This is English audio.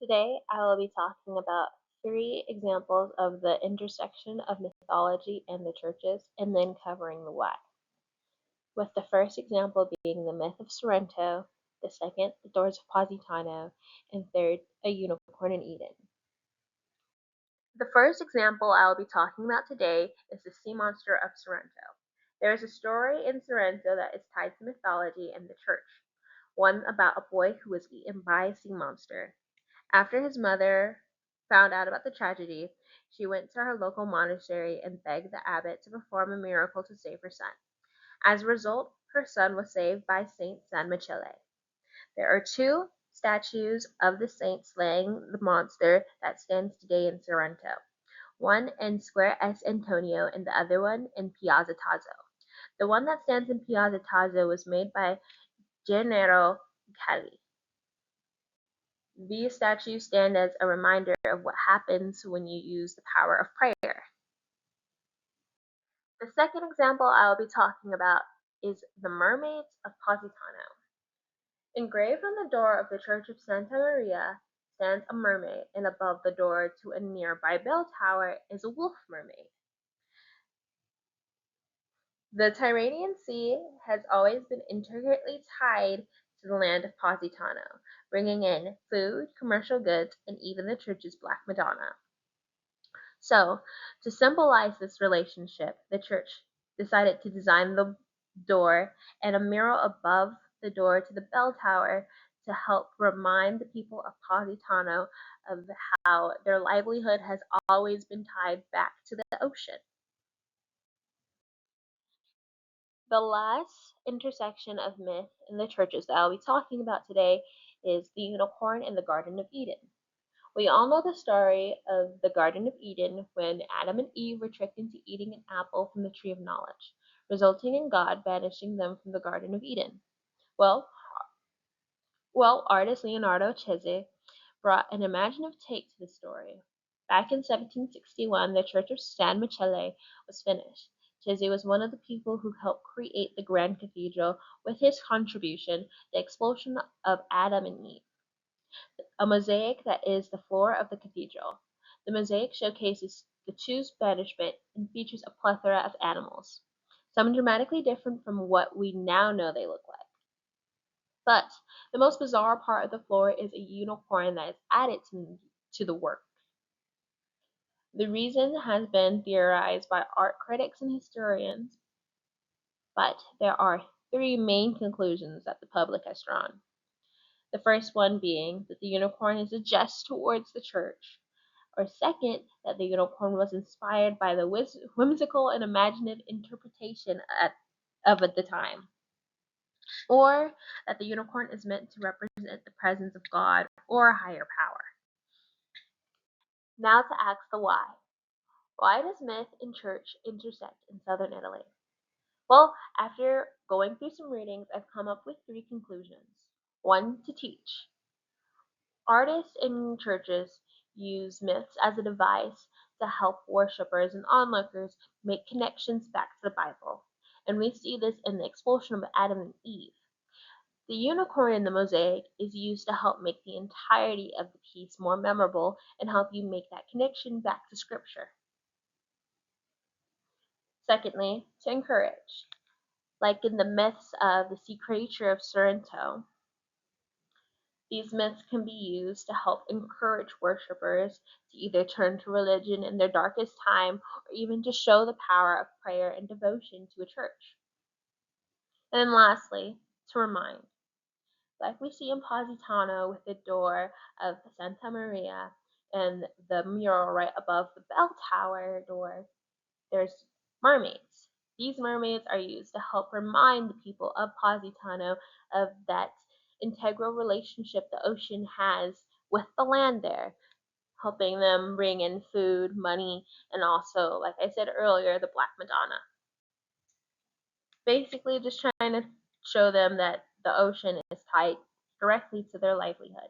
Today, I will be talking about three examples of the intersection of mythology and the churches, and then covering the why. With the first example being the myth of Sorrento, the second, the doors of Positano, and third, a unicorn in Eden. The first example I will be talking about today is the sea monster of Sorrento. There is a story in Sorrento that is tied to mythology and the church, one about a boy who was eaten by a sea monster. After his mother found out about the tragedy, she went to her local monastery and begged the abbot to perform a miracle to save her son. As a result, her son was saved by Saint San Michele. There are two statues of the saint slaying the monster that stands today in Sorrento, one in Square S. Antonio and the other one in Piazza Tazo. The one that stands in Piazza Tazo was made by Gennaro Galli. These statues stand as a reminder of what happens when you use the power of prayer. The second example I will be talking about is the mermaids of Positano. Engraved on the door of the Church of Santa Maria stands a mermaid, and above the door to a nearby bell tower is a wolf mermaid. The Tyrrhenian Sea has always been intricately tied to the land of Positano, bringing in food, commercial goods, and even the church's Black Madonna. So, to symbolize this relationship, the church decided to design the door and a mural above the door to the bell tower to help remind the people of Positano of how their livelihood has always been tied back to the ocean. The last intersection of myth and the churches that I'll be talking about today is the unicorn in the Garden of Eden. We all know the story of the Garden of Eden when Adam and Eve were tricked into eating an apple from the tree of knowledge, resulting in God banishing them from the Garden of Eden. Well, artist Leonardo Cese brought an imaginative take to the story. Back in 1761, the Church of San Michele was finished. Cese was one of the people who helped create the Grand Cathedral with his contribution, the expulsion of Adam and Eve, a mosaic that is the floor of the cathedral. The mosaic showcases the two's banishment and features a plethora of animals, some dramatically different from what we now know they look like. But the most bizarre part of the floor is a unicorn that is added to the work. The reason has been theorized by art critics and historians, but there are three main conclusions that the public has drawn. The first one being that the unicorn is a jest towards the church, or second, that the unicorn was inspired by the whimsical and imaginative interpretation of at the time, or that the unicorn is meant to represent the presence of God or a higher power. Now to ask the why. Why does myth and church intersect in southern Italy? Well, after going through some readings, I've come up with three conclusions. One, to teach. Artists and churches use myths as a device to help worshippers and onlookers make connections back to the Bible. And we see this in the expulsion of Adam and Eve. The unicorn in the mosaic is used to help make the entirety of the piece more memorable and help you make that connection back to Scripture. Secondly, to encourage. Like in the myths of the sea creature of Sorrento, these myths can be used to help encourage worshippers to either turn to religion in their darkest time or even to show the power of prayer and devotion to a church. And then lastly, to remind. Like we see in Positano with the door of Santa Maria and the mural right above the bell tower door, there's mermaids. These mermaids are used to help remind the people of Positano of that integral relationship the ocean has with the land there, helping them bring in food, money, and also, like I said earlier, the Black Madonna. Basically, just trying to show them that the ocean is tied directly to their livelihood.